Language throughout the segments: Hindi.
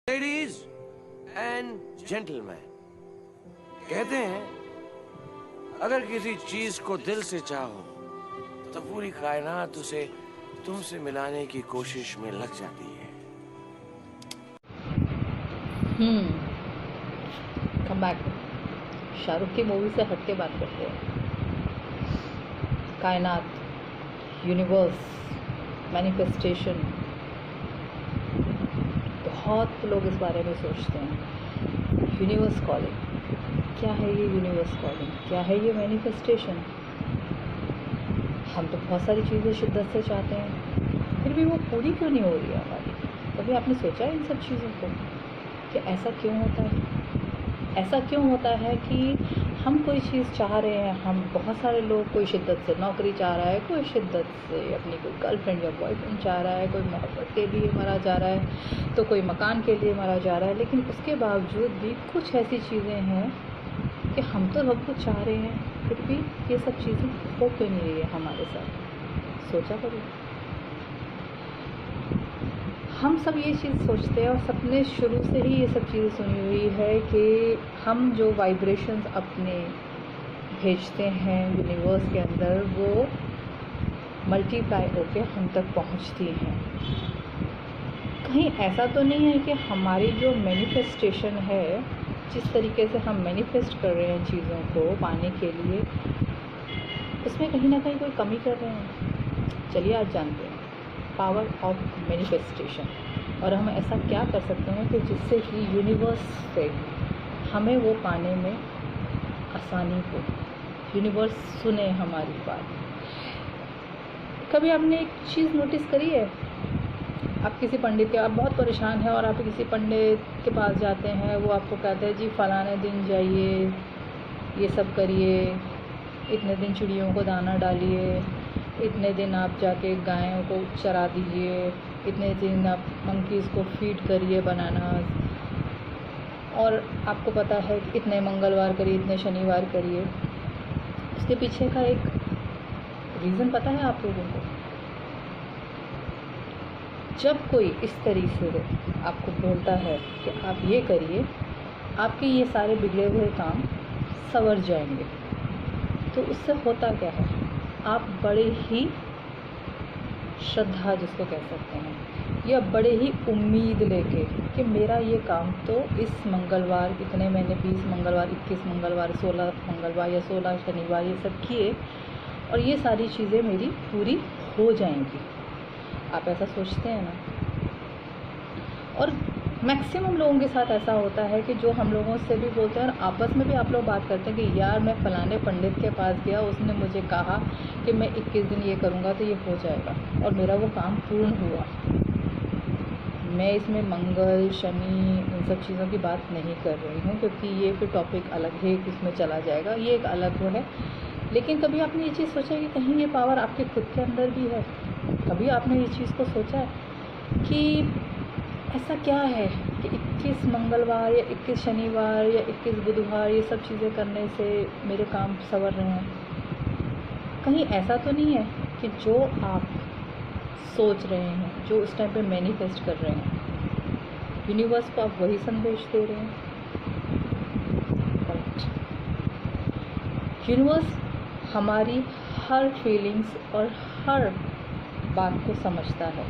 लेडीज एंड जेंटलमैन, कहते हैं अगर किसी चीज को दिल से चाहो तो पूरी कायनात उसे तुमसे मिलाने की कोशिश में लग जाती है। Come back. शाहरुख की मूवी से हटके बात करते हैं। कायनात, यूनिवर्स, मैनिफेस्टेशन, बहुत लोग इस बारे में सोचते हैं। यूनिवर्स कॉलिंग, क्या है ये यूनिवर्स कॉलिंग? क्या है ये मैनिफेस्टेशन? हम तो बहुत सारी चीज़ें शिद्दत से चाहते हैं, फिर भी वो पूरी क्यों नहीं हो रही है हमारी? कभी आपने सोचा इन सब चीज़ों को कि ऐसा क्यों होता है? ऐसा क्यों होता है कि हम कोई चीज़ चाह रहे हैं, हम बहुत सारे लोग, कोई शिद्दत से नौकरी चाह रहा है, कोई शिद्दत से अपनी कोई गर्लफ्रेंड या बॉयफ्रेंड चाह रहा है, कोई मोहब्बत के लिए मरा जा रहा है, तो कोई मकान के लिए मरा जा रहा है। लेकिन उसके बावजूद भी कुछ ऐसी चीज़ें हैं कि हम तो सब कुछ चाह रहे हैं, फिर भी ये सब चीज़ें हो क्यों नहीं रही है हमारे साथ? सोचा करो। हम सब ये चीज़ सोचते हैं और सबने शुरू से ही ये सब चीज़ें सुनी हुई है कि हम जो वाइब्रेशंस अपने भेजते हैं यूनिवर्स के अंदर, वो मल्टीप्लाई होके हम तक पहुंचती हैं। कहीं ऐसा तो नहीं है कि हमारी जो मैनिफेस्टेशन है, जिस तरीके से हम मैनिफेस्ट कर रहे हैं चीज़ों को पाने के लिए, उसमें कहीं ना कहीं कोई कमी कर रहे हैं? चलिए आज जानते हैं पावर ऑफ मैनिफेस्टेशन, और हम ऐसा क्या कर सकते हैं कि जिससे कि यूनिवर्स से हमें वो पाने में आसानी हो, यूनिवर्स सुने हमारी बात। कभी आपने एक चीज़ नोटिस करी है? आप किसी पंडित के, आप बहुत परेशान हैं और आप किसी पंडित के पास जाते हैं, वो आपको कहते हैं जी फलाने दिन जाइए, ये सब करिए, इतने दिन चिड़ियों को दाना डालिए, इतने दिन आप जाके गायों को चरा दीजिए, इतने दिन आप मंकीज़ को फीड करिए बनानास, और आपको पता है कि इतने मंगलवार करिए, इतने शनिवार करिए। उसके पीछे का एक रीज़न पता है आप लोगों को? जब कोई इस तरीके से आपको बोलता है कि आप ये करिए, आपके ये सारे बिगड़े हुए काम संवर जाएंगे, तो उससे होता क्या है? आप बड़े ही श्रद्धा जिसको कह सकते हैं, या बड़े ही उम्मीद लेके कि मेरा ये काम तो इस मंगलवार, इतने मैंने 20 मंगलवार, 21 मंगलवार, 16 मंगलवार या 16 शनिवार ये सब किए और ये सारी चीज़ें मेरी पूरी हो जाएंगी। आप ऐसा सोचते हैं ना? और मैक्सिमम लोगों के साथ ऐसा होता है कि जो हम लोगों से भी बोलते हैं और आपस में भी आप लोग बात करते हैं कि यार मैं फ़लाने पंडित के पास गया, उसने मुझे कहा कि मैं 21 दिन ये करूँगा तो ये हो जाएगा, और मेरा वो काम पूर्ण हुआ। मैं इसमें मंगल, शनि, इन सब चीज़ों की बात नहीं कर रही हूँ, क्योंकि ये फिर टॉपिक अलग है, इसमें चला जाएगा, ये एक अलग वो है। लेकिन कभी आपने ये चीज़ सोचा कि कहीं ये पावर आपके खुद के अंदर भी है? कभी आपने ये चीज़ को सोचा है कि ऐसा क्या है कि 21 मंगलवार या 21 शनिवार या 21 बुधवार ये सब चीज़ें करने से मेरे काम संवर रहे हैं? कहीं ऐसा तो नहीं है कि जो आप सोच रहे हैं, जो उस टाइम पे मैनिफेस्ट कर रहे हैं, यूनिवर्स को आप वही संदेश दे रहे हैं? राइट। यूनिवर्स हमारी हर फीलिंग्स और हर बात को समझता है।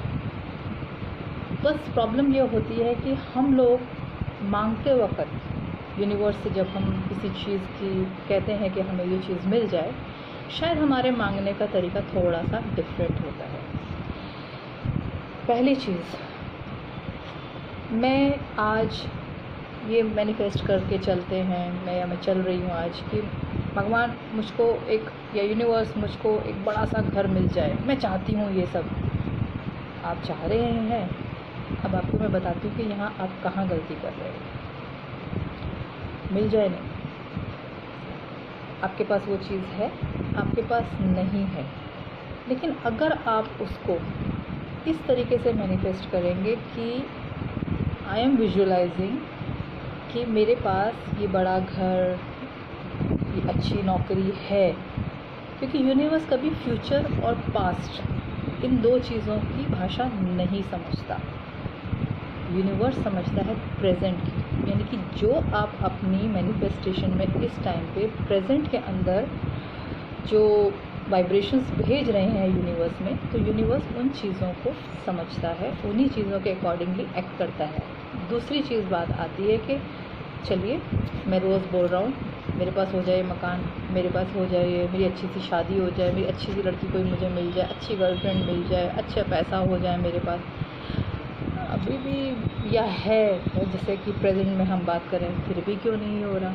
बस प्रॉब्लम ये होती है कि हम लोग मांगते वक्त यूनिवर्स से, जब हम किसी चीज़ की कहते हैं कि हमें ये चीज़ मिल जाए, शायद हमारे मांगने का तरीका थोड़ा सा डिफरेंट होता है। पहली चीज़, मैं आज ये मैनिफेस्ट करके चलते हैं, मैं चल रही हूँ आज कि भगवान मुझको एक, या यूनिवर्स मुझको एक बड़ा सा घर मिल जाए, मैं चाहती हूँ ये सब। आप चाह रहे हैं, अब आपको मैं बताती हूँ कि यहाँ आप कहाँ गलती कर रहे हो। मिल जाए नहीं, आपके पास वो चीज़ है, आपके पास नहीं है। लेकिन अगर आप उसको इस तरीके से मैनिफेस्ट करेंगे कि आई एम विजुअलाइजिंग कि मेरे पास ये बड़ा घर, ये अच्छी नौकरी है, क्योंकि यूनिवर्स कभी फ्यूचर और पास्ट इन दो चीज़ों की भाषा नहीं समझता। यूनिवर्स समझता है प्रेजेंट की, यानी कि जो आप अपनी मैनिफेस्टेशन में इस टाइम पे प्रेजेंट के अंदर जो वाइब्रेशंस भेज रहे हैं यूनिवर्स में, तो यूनिवर्स उन चीज़ों को समझता है, उन्हीं चीज़ों के अकॉर्डिंगली एक्ट करता है। दूसरी चीज़ बात आती है कि चलिए मैं रोज़ बोल रहा हूँ मेरे पास हो जाए मकान, मेरे पास हो जाए, मेरी अच्छी सी शादी हो जाए, मेरी अच्छी सी लड़की कोई मुझे मिल जाए, अच्छी गर्लफ्रेंड मिल जाए, अच्छा पैसा हो जाए मेरे पास। अभी भी यह है, जैसे कि प्रेजेंट में हम बात करें, फिर भी क्यों नहीं हो रहा।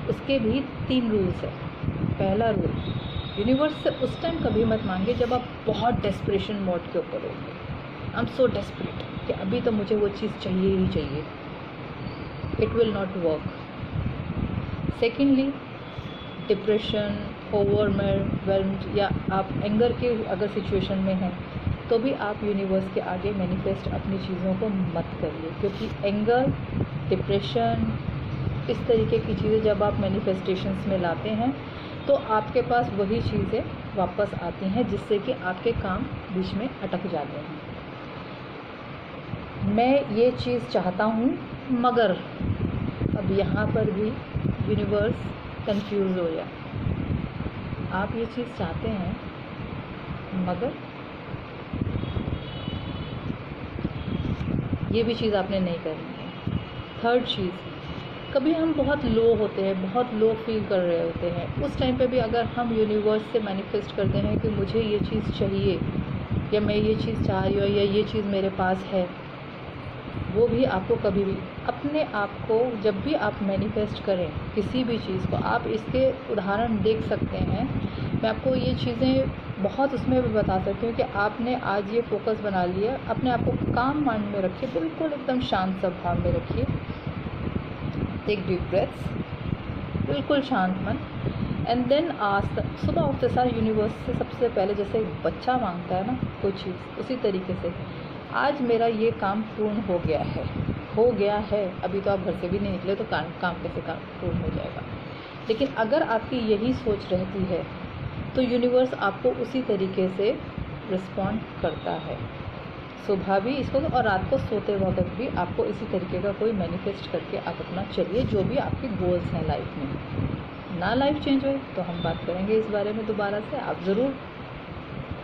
उसके भी 3 रूल्स है। पहला रूल, यूनिवर्स से उस टाइम कभी मत मांगे जब आप बहुत डेस्परेशन मोड के ऊपर होंगे। आई एम सो डेस्परेट कि अभी तो मुझे वो चीज़ चाहिए ही चाहिए। It will not work. Secondly, depression, overwhelmed या आप एंगर के अगर सिचुएशन में हैं तो भी आप यूनिवर्स के आगे मैनिफेस्ट अपनी चीज़ों को मत करिए, क्योंकि एंगर, डिप्रेशन, इस तरीके की चीज़ें जब आप मैनिफेस्टेशंस में लाते हैं तो आपके पास वही चीज़ें वापस आती हैं जिससे कि आपके काम बीच में अटक जाते हैं। मैं ये चीज़ चाहता हूँ मगर अब यहाँ पर भी यूनिवर्स कंफ्यूज हो जाए। आप ये चीज़ चाहते हैं मगर ये भी चीज़ आपने नहीं करनी है। थर्ड चीज़, कभी हम बहुत लो होते हैं, बहुत लो फील कर रहे होते हैं, उस टाइम पे भी अगर हम यूनिवर्स से मैनिफेस्ट करते हैं कि मुझे ये चीज़ चाहिए या मैं ये चीज़ चाह रही हूँ या ये चीज़ मेरे पास है, वो भी आपको कभी भी अपने आप को जब भी आप मैनिफेस्ट करें किसी भी चीज़ को, आप इसके उदाहरण देख सकते हैं। मैं आपको ये चीज़ें बहुत उसमें भी बता सकती हूँ कि आपने आज ये फोकस बना लिया, अपने आप को काम माइंड में रखिए, बिल्कुल एकदम शांत स्वभाव में रखिए। टेक डीप ब्रेथ्स, बिल्कुल शांत मन, एंड देन आज सुबह उठते सार यूनिवर्स से सबसे पहले जैसे एक बच्चा मांगता है ना कोई चीज़, उसी तरीके से आज मेरा ये काम पूर्ण हो गया है। अभी तो आप घर से भी नहीं निकले तो काम कैसे काम पूर्ण हो जाएगा। लेकिन अगर आपकी यही सोच रहती है तो यूनिवर्स आपको उसी तरीके से रिस्पॉन्ड करता है। सुबह भी इसको और रात को सोते वक्त भी आपको इसी तरीके का कोई मैनिफेस्ट करके आप अपना चलिए, जो भी आपके गोल्स हैं लाइफ में। ना लाइफ चेंज हो तो हम बात करेंगे इस बारे में दोबारा से। आप ज़रूर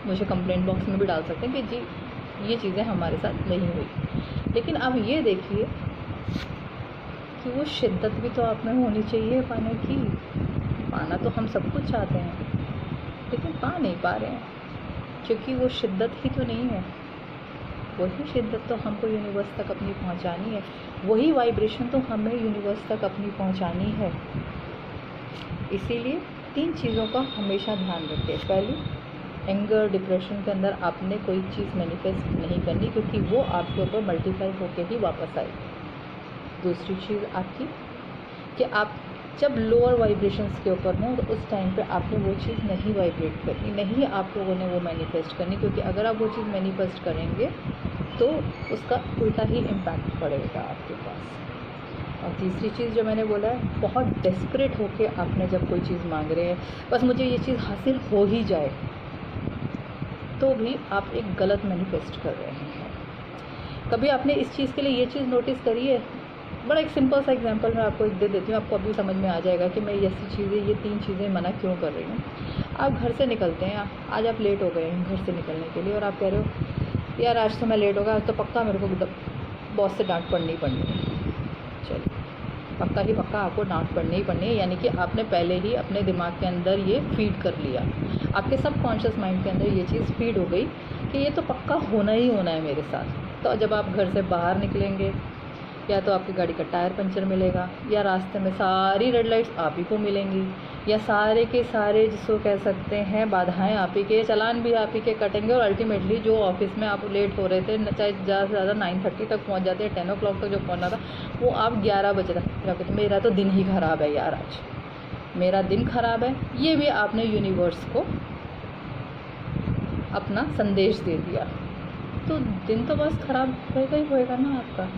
मुझे कंप्लेंट बॉक्स में भी डाल सकते हैं कि जी ये चीज़ें हमारे साथ नहीं हुई। लेकिन अब ये देखिए कि वो शिद्दत भी तो आप में होनी चाहिए पाने की। पाना तो हम सब कुछ चाहते हैं लेकिन पा नहीं पा रहे हैं, क्योंकि वो शिद्दत ही तो नहीं है। वही शिद्दत तो हमको यूनिवर्स तक अपनी पहुंचानी है, वही वाइब्रेशन तो हमें यूनिवर्स तक अपनी पहुंचानी है। इसीलिए 3 चीज़ों का हमेशा ध्यान रखें। पहली, एंगर, डिप्रेशन के अंदर आपने कोई चीज़ मैनिफेस्ट नहीं करनी, क्योंकि वो आपके ऊपर मल्टीप्लाई होकर ही वापस आएगी। दूसरी चीज़ आपकी कि आप जब लोअर वाइब्रेशंस के ऊपर हों तो उस टाइम पे आपने वो चीज़ नहीं वाइब्रेट करनी, नहीं आप लोगों ने वो मैनिफेस्ट करनी, क्योंकि अगर आप वो चीज़ मैनिफेस्ट करेंगे तो उसका उल्टा ही इम्पैक्ट पड़ेगा आपके पास। और तीसरी चीज़ जो मैंने बोला है, बहुत डेस्परेट होके आपने जब कोई चीज़ मांग रहे हैं, बस मुझे ये चीज़ हासिल हो ही जाए, तो भी आप एक गलत मैनिफेस्ट कर रहे हैं। कभी आपने इस चीज़ के लिए ये चीज़ नोटिस करी है? बड़ा एक सिंपल सा एग्जांपल मैं आपको एक दे देती हूँ, आपको अभी समझ में आ जाएगा कि मैं ऐसी चीज़ें, ये 3 चीज़ें मना क्यों कर रही हूँ। आप घर से निकलते हैं, आज आप लेट हो गए हैं घर से निकलने के लिए और आप कह रहे हो यार आज तो मैं लेट हो गया, आज तो पक्का मेरे को बॉस से डांट पड़नी है। चलिए, पक्का ही पक्का आपको डांट पड़नी है, यानी कि आपने पहले ही अपने दिमाग के अंदर ये फीड कर लिया, आपके सबकॉन्शियस माइंड के अंदर ये चीज़ फीड हो गई कि ये तो पक्का होना ही होना है मेरे साथ। तो जब आप घर से बाहर निकलेंगे, या तो आपकी गाड़ी का टायर पंचर मिलेगा, या रास्ते में सारी रेड लाइट्स आप ही को मिलेंगी, या सारे के सारे जिसको कह सकते हैं बाधाएं आप ही के, चालान भी आप ही के कटेंगे, और अल्टीमेटली जो ऑफिस में आप लेट हो रहे थे, चाहे ज़्यादा से ज़्यादा 9:30 तक पहुंच जाते हैं, 10 o'clock तक जो पहुंचना था वो आप 11 बजे तक कहते तो मेरा तो दिन ही ख़राब है यार, आज मेरा दिन ख़राब है। ये भी आपने यूनिवर्स को अपना संदेश दे दिया, तो दिन तो बस ख़राब होएगा ही होएगा ना आपका।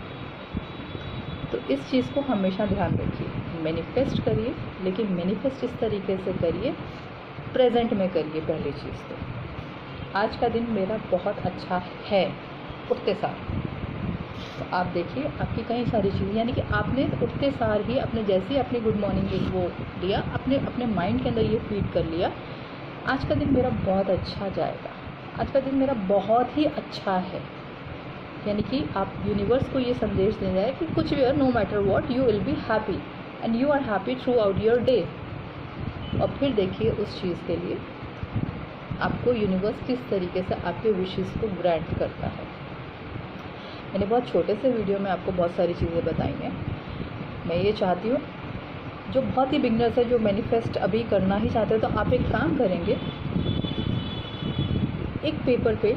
तो इस चीज़ को हमेशा ध्यान रखिए, मैनिफेस्ट करिए, लेकिन मैनिफेस्ट इस तरीके से करिए, प्रेजेंट में करिए। पहली चीज़ तो आज का दिन मेरा बहुत अच्छा है, उठते सार तो आप देखिए आपकी कई सारी चीज़ें, यानी कि आपने उठते सार ही अपने जैसे ही अपनी गुड मॉर्निंग वो लिया, अपने माइंड के अंदर ये फीड कर लिया, आज का दिन मेरा बहुत अच्छा जाएगा, आज का दिन मेरा बहुत ही अच्छा है। यानी कि आप यूनिवर्स को ये संदेश दे रहे हैं कि कुछ भी हो, no matter what, you will be happy and you are happy throughout your day. और फिर देखिए उस चीज़ के लिए आपको यूनिवर्स किस तरीके से आपके विशेस को ग्रांट करता है। मैंने बहुत छोटे से वीडियो में आपको बहुत सारी चीज़ें बताई हैं। मैं ये चाहती हूँ जो बहुत ही बिगनर्स है, जो मैनिफेस्ट अभी करना ही चाहते हैं, तो आप एक काम करेंगे, एक पेपर पे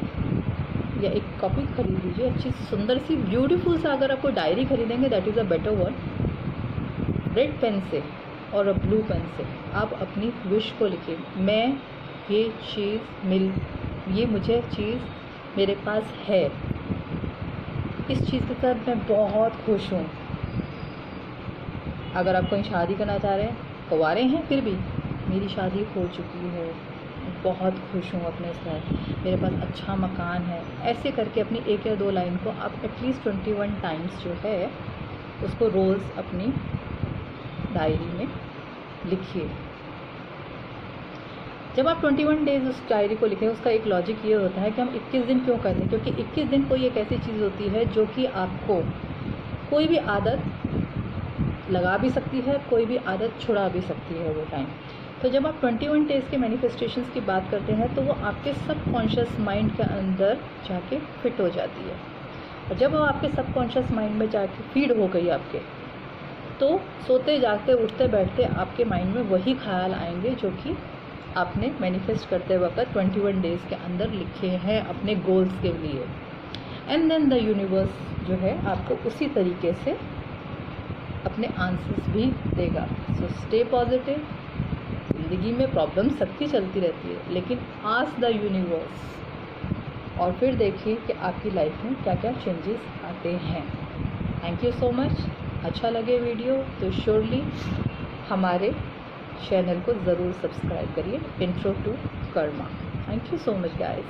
या एक कॉपी खरीद लीजिए, अच्छी सुंदर सी ब्यूटीफुल सा, अगर आपको डायरी खरीदेंगे that is a better one. Red pen से और ब्लू पेन से आप अपनी विश को लिखिए, मैं ये चीज़ ये मुझे चीज़ मेरे पास है, इस चीज़ के साथ मैं बहुत खुश हूँ। अगर आप कहीं शादी करना चाह रहे हैं, कुंवारे हैं फिर भी, मेरी शादी हो चुकी है, बहुत खुश हूँ अपने साथ, मेरे पास अच्छा मकान है। ऐसे करके अपनी 1 या 2 लाइन को आप एटलीस्ट 21 टाइम्स जो है उसको रोज़ अपनी डायरी में लिखिए। जब आप 21 डेज़ उस डायरी को लिखें, उसका एक लॉजिक ये होता है कि हम 21 दिन क्यों करते हैं, क्योंकि 21 दिन कोई एक ऐसी चीज़ होती है जो कि आपको कोई भी आदत लगा भी सकती है, कोई भी आदत छुड़ा भी सकती है वो टाइम। तो जब आप 21 डेज़ के मैनिफेस्टेशंस की बात करते हैं तो वो आपके सबकॉन्शियस माइंड के अंदर जाके फिट हो जाती है, और जब वो आपके सबकॉन्शियस माइंड में जाके फीड हो गई आपके, तो सोते जागते उठते बैठते आपके माइंड में वही ख्याल आएंगे जो कि आपने मैनिफेस्ट करते वक्त 21 डेज़ के अंदर लिखे हैं अपने गोल्स के लिए। एंड देन द यूनिवर्स जो है आपको उसी तरीके से अपने आंसर्स भी देगा। So stay positive. ज़िंदगी में प्रॉब्लम सबकी चलती रहती है, लेकिन आस्क द यूनिवर्स और फिर देखिए कि आपकी लाइफ में क्या क्या चेंजेस आते हैं। Thank you so much. अच्छा लगे वीडियो तो श्योरली हमारे चैनल को ज़रूर सब्सक्राइब करिए, intro to karma. Thank you so much guys.